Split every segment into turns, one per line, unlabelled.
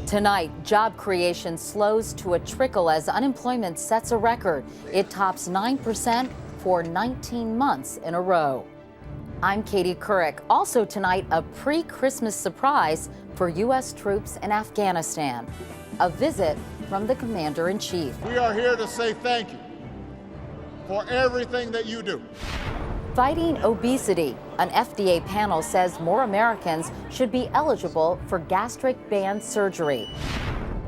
Tonight, job creation slows to a trickle as unemployment sets a record. It tops 9% for 19 months in a row. I'm Katie Couric. Also tonight, a pre-Christmas surprise for U.S. troops in Afghanistan. A visit from the Commander-in-Chief.
We are here to say thank you for everything that you do.
Fighting obesity. An FDA panel says more Americans should be eligible for gastric band surgery.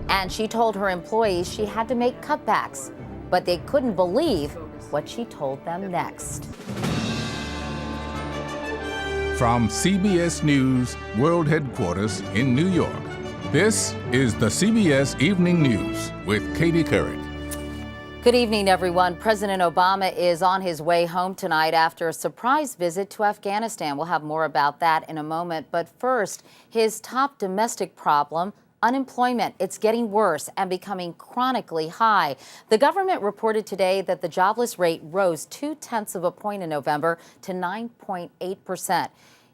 And she told her employees she had to make cutbacks, but they couldn't believe what she told them next.
From CBS News World Headquarters in New York, this is the CBS Evening News with Katie Couric.
Good evening, everyone. President Obama is on his way home tonight after a surprise visit to Afghanistan. We'll have more about that in a moment. But first, his top domestic problem, unemployment. It's getting worse and becoming chronically high. The government reported today that the jobless rate rose 0.2 of a point in November to 9.8%.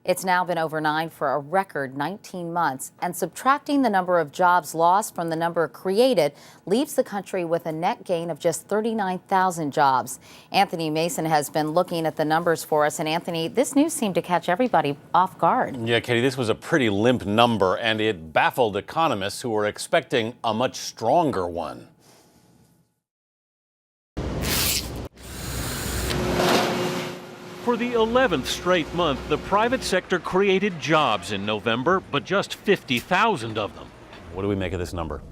It's now been over 9 for a record 19 months, and subtracting the number of jobs lost from the number created leaves the country with a net gain of just 39,000 jobs. Anthony Mason has been looking at the numbers for us, and Anthony, this news seemed to catch everybody off guard.
Yeah, Katie, this was a pretty limp number, and it baffled economists who were expecting a much stronger one.
For the 11th straight month, the private sector created jobs in November, but just 50,000 of them.
What do we make of this number?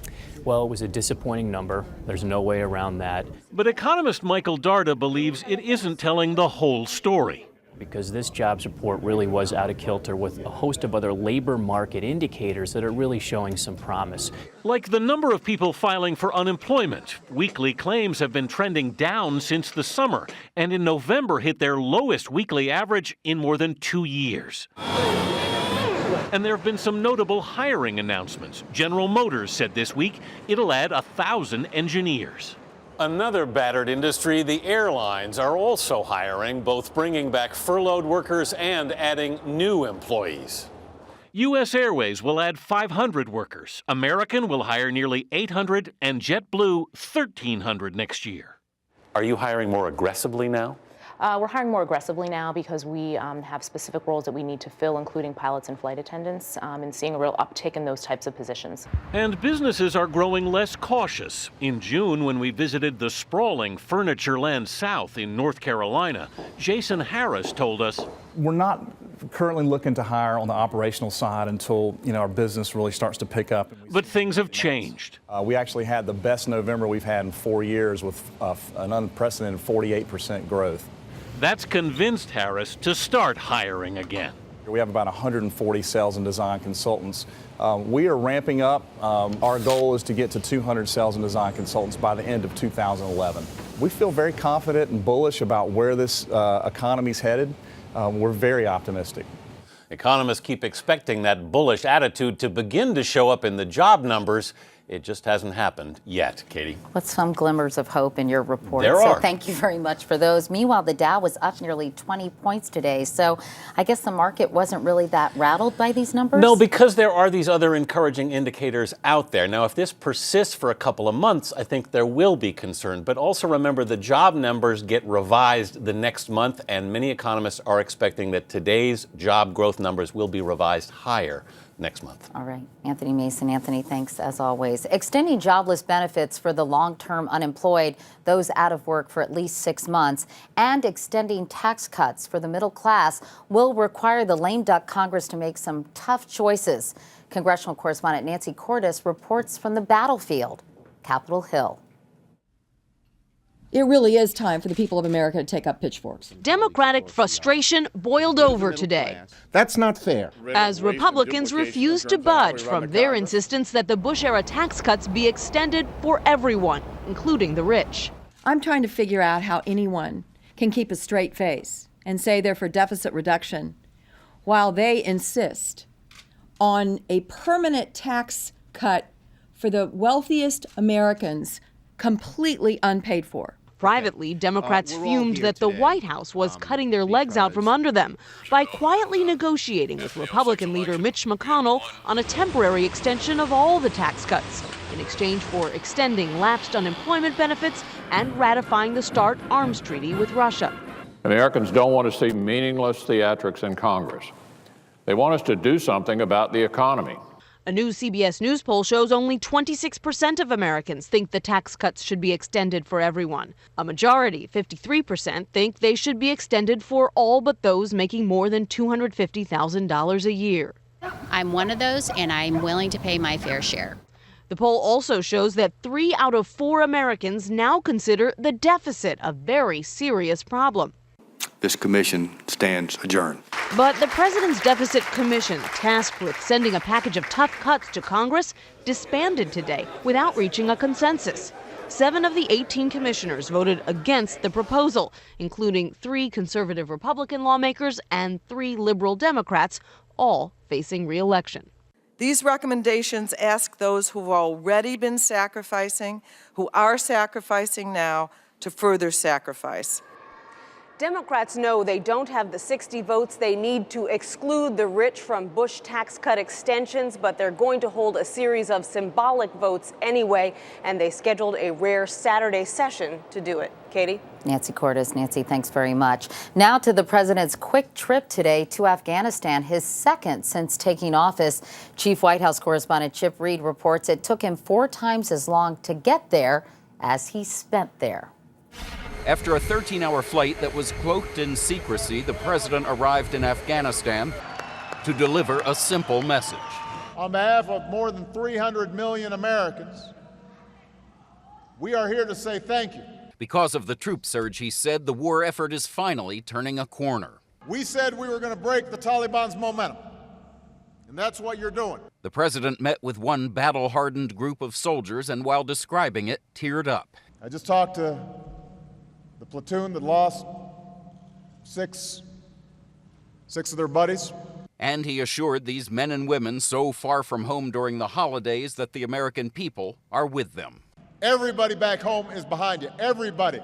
Well, it was a disappointing number. There's no way around that.
But economist Michael Darda believes it isn't telling the whole story.
Because this jobs report really was out of kilter with a host of other labor market indicators that are really showing some promise.
Like the number of people filing for unemployment. Weekly claims have been trending down since the summer, and in November hit their lowest weekly average in more than 2 years. And there have been some notable hiring announcements. General Motors said this week it'll add 1,000 engineers.
Another battered industry, the airlines, are also hiring, both bringing back furloughed workers and adding new employees.
U.S. Airways will add 500 workers. American will hire nearly 800, and JetBlue 1,300 next year.
Are you hiring more aggressively now?
We're hiring more aggressively now because we have specific roles that we need to fill, including pilots and flight attendants, and seeing a real uptick in those types of positions.
And businesses are growing less cautious. In June, when we visited the sprawling Furniture Land South in North Carolina, Jason Harris told us,
we're not currently looking to hire on the operational side until our business really starts to pick up.
But things have changed.
We actually had the best November we've had in 4 years with an unprecedented 48% growth.
That's convinced Harris to start hiring again.
We have about 140 sales and design consultants. We are ramping up. Our goal is to get to 200 sales and design consultants by the end of 2011. We feel very confident and bullish about where this economy's headed. We're very optimistic.
Economists keep expecting that bullish attitude to begin to show up in the job numbers. It just hasn't happened yet, Katie.
With some glimmers of hope in your report.
There are.
So thank you very much for those. Meanwhile, the Dow was up nearly 20 points today. So I guess the market wasn't really that rattled by these numbers?
No, because there are these other encouraging indicators out there. Now, if this persists for a couple of months, I think there will be concern. But also remember, the job numbers get revised the next month, and many economists are expecting that today's job growth numbers will be revised higher next month.
All right. Anthony Mason. Anthony, thanks as always. Extending jobless benefits for the long-term unemployed, those out of work for at least 6 months, and extending tax cuts for the middle class will require the lame duck Congress to make some tough choices. Congressional correspondent Nancy Cordes reports from the battlefield, Capitol Hill.
It really is time for the people of America to take up pitchforks.
Democratic frustration boiled over today.
That's not fair.
As Republicans refuse to budge from their insistence that the Bush-era tax cuts be extended for everyone, including the rich.
I'm trying to figure out how anyone can keep a straight face and say they're for deficit reduction while they insist on a permanent tax cut for the wealthiest Americans completely unpaid for.
Privately, Democrats fumed that the White House was cutting their legs out from under them by quietly negotiating with Republican leader Mitch McConnell on a temporary extension of all the tax cuts in exchange for extending lapsed unemployment benefits and ratifying the START arms treaty with Russia.
Americans don't want to see meaningless theatrics in Congress. They want us to do something about the economy.
A new CBS News poll shows only 26% of Americans think the tax cuts should be extended for everyone. A majority, 53%, think they should be extended for all but those making more than $250,000 a year.
I'm one of those, and I'm willing to pay my fair share.
The poll also shows that 3 out of 4 Americans now consider the deficit a very serious problem.
This commission stands adjourned.
But the president's deficit commission, tasked with sending a package of tough cuts to Congress, disbanded today without reaching a consensus. 7 of the 18 commissioners voted against the proposal, including 3 conservative Republican lawmakers and 3 liberal Democrats, all facing re-election.
These recommendations ask those who've already been sacrificing, who are sacrificing now, to further sacrifice.
Democrats know they don't have the 60 votes they need to exclude the rich from Bush tax cut extensions, but they're going to hold a series of symbolic votes anyway, and they scheduled a rare Saturday session to do it. Katie?
Nancy Cordes. Nancy, thanks very much. Now to the president's quick trip today to Afghanistan, his second since taking office. Chief White House correspondent Chip Reid reports it took him 4 times as long to get there as he spent there.
After a 13-hour flight that was cloaked in secrecy, the president arrived in Afghanistan to deliver a simple message.
On behalf of more than 300 million Americans, we are here to say thank you.
Because of the troop surge, he said, the war effort is finally turning a corner.
We said we were going to break the Taliban's momentum, and that's what you're doing.
The president met with one battle-hardened group of soldiers and while describing it, teared up.
I just talked to the platoon that lost six of their buddies.
And he assured these men and women so far from home during the holidays that the American people are with them.
Everybody back home is behind you, everybody.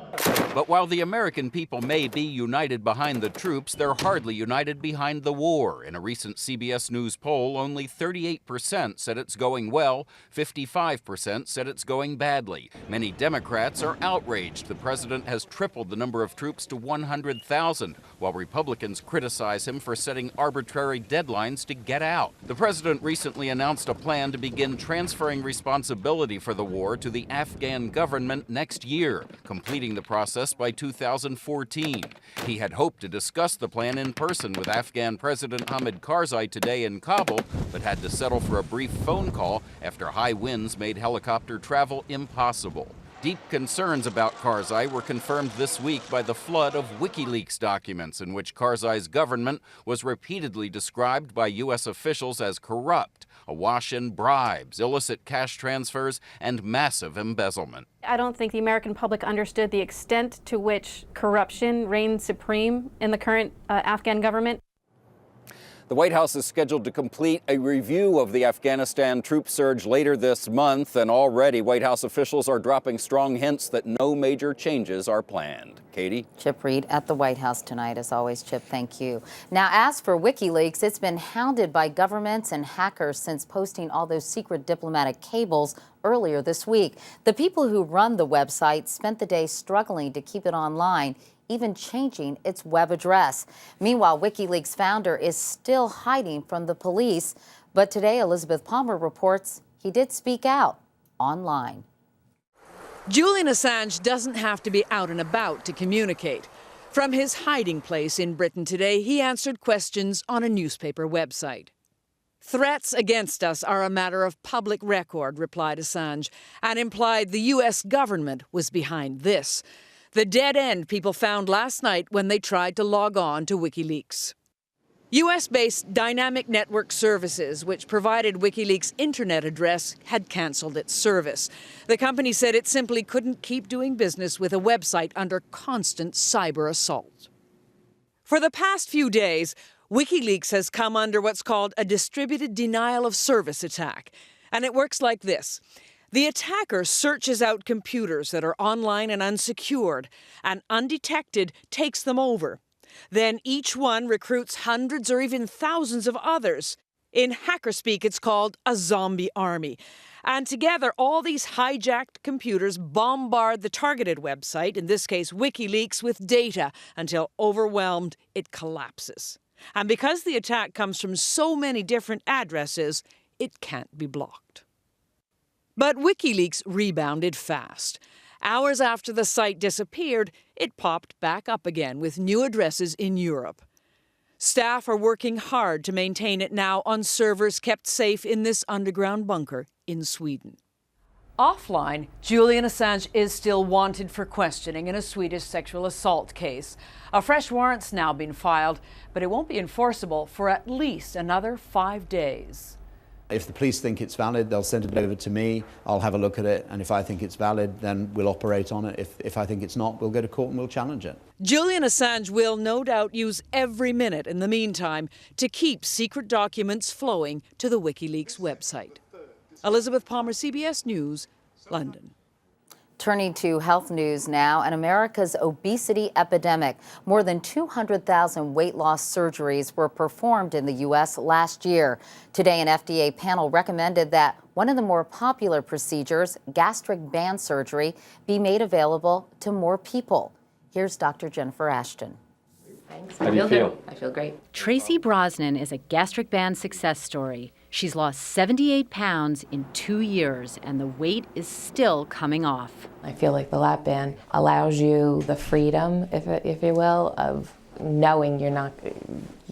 But while the American people may be united behind the troops, they're hardly united behind the war. In a recent CBS News poll, only 38% said it's going well, 55% said it's going badly. Many Democrats are outraged the president has tripled the number of troops to 100,000, while Republicans criticize him for setting arbitrary deadlines to get out. The president recently announced a plan to begin transferring responsibility for the war to the Afghan government next year, completing the process by 2014. He had hoped to discuss the plan in person with Afghan President Hamid Karzai today in Kabul, but had to settle for a brief phone call after high winds made helicopter travel impossible. Deep concerns about Karzai were confirmed this week by the flood of Wikileaks documents in which Karzai's government was repeatedly described by U.S. officials as corrupt, awash in bribes, illicit cash transfers, and massive embezzlement.
I don't think the American public understood the extent to which corruption reigned supreme in the current Afghan government.
The White House is scheduled to complete a review of the Afghanistan troop surge later this month, and already White House officials are dropping strong hints that no major changes are planned. Katie?
Chip Reid at the White House tonight. As always, Chip, thank you. Now, as for Wikileaks, it's been hounded by governments and hackers since posting all those secret diplomatic cables earlier this week. The people who run the website spent the day struggling to keep it online, even changing its web address. Meanwhile, WikiLeaks founder is still hiding from the police, but today Elizabeth Palmer reports he did speak out online.
Julian Assange doesn't have to be out and about to communicate. From his hiding place in Britain today, he answered questions on a newspaper website. Threats against us are a matter of public record, replied Assange, and implied the U.S. government was behind this. The dead end people found last night when they tried to log on to WikiLeaks. U.S.-based Dynamic Network Services, which provided WikiLeaks' internet address, had canceled its service. The company said it simply couldn't keep doing business with a website under constant cyber assault. For the past few days, WikiLeaks has come under what's called a distributed denial of service attack. And it works like this. The attacker searches out computers that are online and unsecured, and undetected takes them over. Then each one recruits hundreds or even thousands of others. In hacker speak, it's called a zombie army. And together, all these hijacked computers bombard the targeted website, in this case Wikileaks, with data until, overwhelmed, it collapses. And because the attack comes from so many different addresses, it can't be blocked. But Wikileaks rebounded fast. Hours after the site disappeared, it popped back up again with new addresses in Europe. Staff are working hard to maintain it now on servers kept safe in this underground bunker in Sweden. Offline, Julian Assange is still wanted for questioning in a Swedish sexual assault case. A fresh warrant's now been filed, but it won't be enforceable for at least another 5 days.
If the police think it's valid, they'll send it over to me. I'll have a look at it, and if I think it's valid, then we'll operate on it. If I think it's not, we'll go to court and we'll challenge it.
Julian Assange will no doubt use every minute in the meantime to keep secret documents flowing to the Wikileaks website. Elizabeth Palmer, CBS News, London.
Turning to health news now, and America's obesity epidemic. More than 200,000 weight loss surgeries were performed in the U.S. last year. Today, an FDA panel recommended that one of the more popular procedures, gastric band surgery, be made available to more people. Here's Dr. Jennifer Ashton.
How do you feel?
I feel great.
Tracy Brosnan is a gastric band success story. She's lost 78 pounds in 2 years, and the weight is still coming off.
I feel like the lap band allows you the freedom, if you will, of knowing you're not,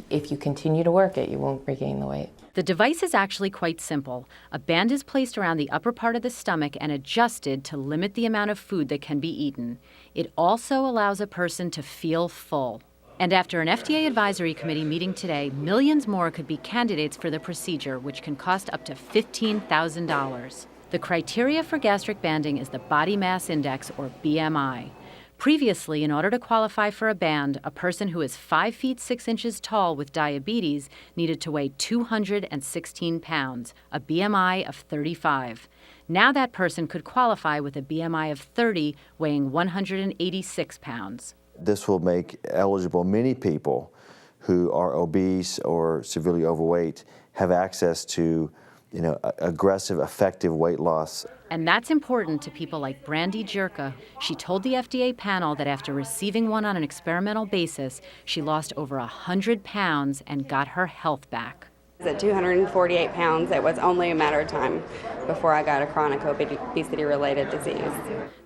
if you continue to work it, you won't regain the weight.
The device is actually quite simple. A band is placed around the upper part of the stomach and adjusted to limit the amount of food that can be eaten. It also allows a person to feel full. And after an FDA advisory committee meeting today, millions more could be candidates for the procedure, which can cost up to $15,000. The criteria for gastric banding is the body mass index, or BMI. Previously, in order to qualify for a band, a person who is 5 feet 6 inches tall with diabetes needed to weigh 216 pounds, a BMI of 35. Now that person could qualify with a BMI of 30, weighing 186 pounds.
This will make eligible many people who are obese or severely overweight have access to, aggressive, effective weight loss.
And that's important to people like Brandy Jerka. She told the FDA panel that after receiving one on an experimental basis, she lost over 100 pounds and got her health back.
At 248 pounds, it was only a matter of time before I got a chronic obesity-related disease.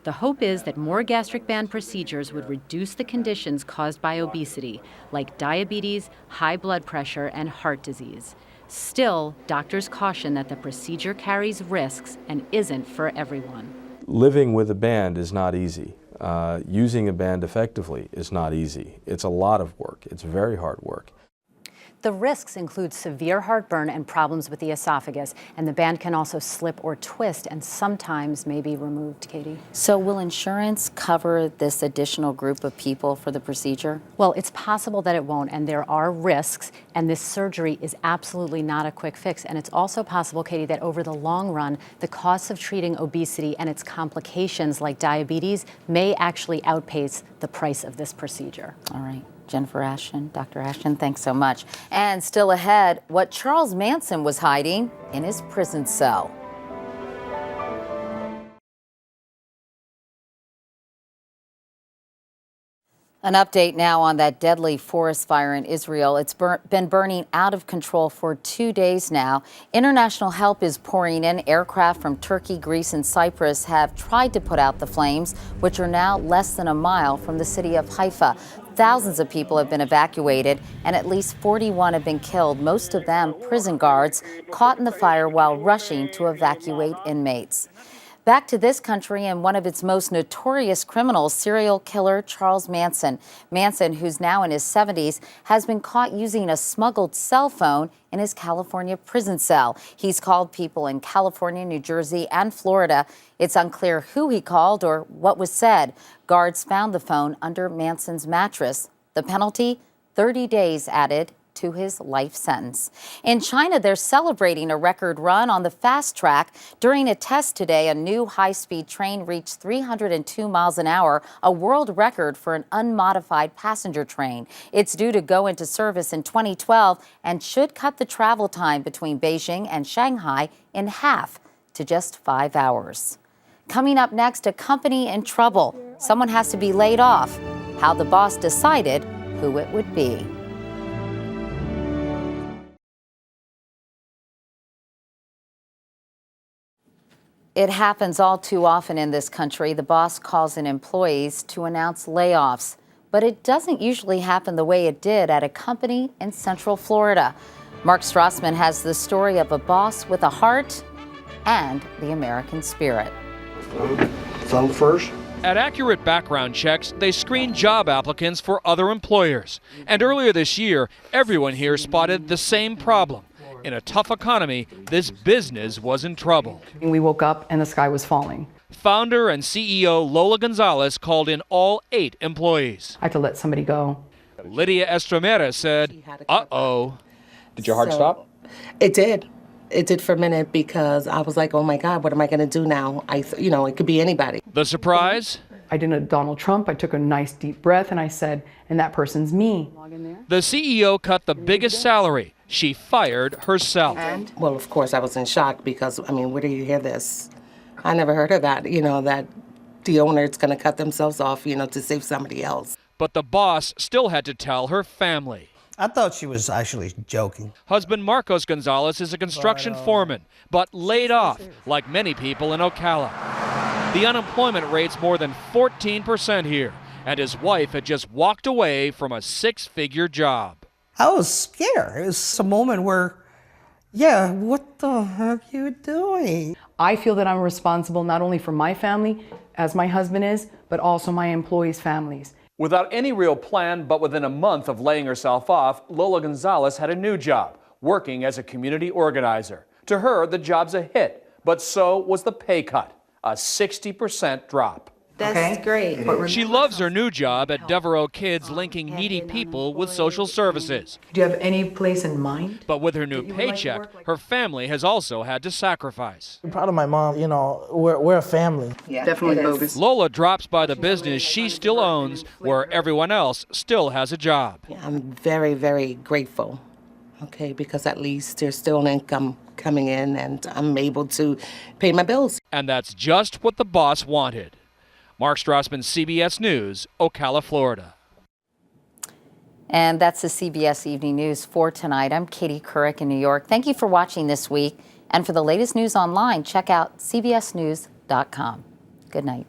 The hope is that more gastric band procedures would reduce the conditions caused by obesity, like diabetes, high blood pressure, and heart disease. Still, doctors caution that the procedure carries risks and isn't for everyone.
Living with a band is not easy. Using a band effectively is not easy. It's a lot of work. It's very hard work.
The risks include severe heartburn and problems with the esophagus, and the band can also slip or twist and sometimes may be removed, Katie.
So will insurance cover this additional group of people for the procedure?
Well, it's possible that it won't, and there are risks, and this surgery is absolutely not a quick fix. And it's also possible, Katie, that over the long run, the costs of treating obesity and its complications like diabetes may actually outpace the price of this procedure.
All right. Jennifer Ashton, Dr. Ashton, thanks so much. And still ahead, what Charles Manson was hiding in his prison cell. An update now on that deadly forest fire in Israel. It's been burning out of control for 2 days now. International help is pouring in. Aircraft from Turkey, Greece, and Cyprus have tried to put out the flames, which are now less than a mile from the city of Haifa. Thousands of people have been evacuated, and at least 41 have been killed, most of them prison guards caught in the fire while rushing to evacuate inmates. Back to this country and one of its most notorious criminals, serial killer Charles Manson. Manson, who's now in his 70s, has been caught using a smuggled cell phone in his California prison cell. He's called people in California, New Jersey, and Florida. It's unclear who he called or what was said. Guards found the phone under Manson's mattress. The penalty, 30 days added to his life sentence. In China, they're celebrating a record run on the fast track. During a test today, a new high-speed train reached 302 miles an hour, a world record for an unmodified passenger train. It's due to go into service in 2012 and should cut the travel time between Beijing and Shanghai in half to just 5 hours. Coming up next, a company in trouble. Someone has to be laid off. How the boss decided who it would be. It happens all too often in this country. The boss calls in employees to announce layoffs. But it doesn't usually happen the way it did at a company in Central Florida. Mark Strassman has the story of a boss with a heart and the American spirit.
Phone first.
At Accurate Background Checks, they screen job applicants for other employers. And earlier this year, everyone here spotted the same problem. In a tough economy, this business was in trouble.
We woke up and the sky was falling.
Founder and CEO Lola Gonzalez called in all 8 employees.
I had to let somebody go.
Lydia Estremera said, uh-oh.
Did your heart stop?
It did. It did for a minute because I was like, oh my God, what am I going to do now? It could be anybody.
The surprise?
I did a Donald Trump. I took a nice deep breath and I said, and that person's me.
The CEO cut the biggest salary. She fired herself.
Well, of course, I was in shock because, where do you hear this? I never heard of that, that the owner is going to cut themselves off, to save somebody else.
But the boss still had to tell her family.
I thought she was actually joking.
Husband Marcos Gonzalez is a construction foreman, but laid off, like many people in Ocala. The unemployment rate's more than 14% here, and his wife had just walked away from a 6-figure job.
I was scared. It was a moment where, what the heck are you doing?
I feel that I'm responsible not only for my family, as my husband is, but also my employees' families.
Without any real plan, but within a month of laying herself off, Lola Gonzalez had a new job, working as a community organizer. To her, the job's a hit, but so was the pay cut, a 60% drop.
That's great.
She loves her new job at Devereaux Kids, linking needy people with social services.
Do you have any place in mind?
But with her new paycheck, her family has also had to sacrifice.
I'm proud of my mom. We're a family.
Yeah, definitely bogus.
Lola drops by the business she still owns, where everyone else still has a job.
I'm very, very grateful, because at least there's still an income coming in and I'm able to pay my bills.
And that's just what the boss wanted. Mark Strassman, CBS News, Ocala, Florida.
And that's the CBS Evening News for tonight. I'm Katie Couric in New York. Thank you for watching this week. And for the latest news online, check out cbsnews.com. Good night.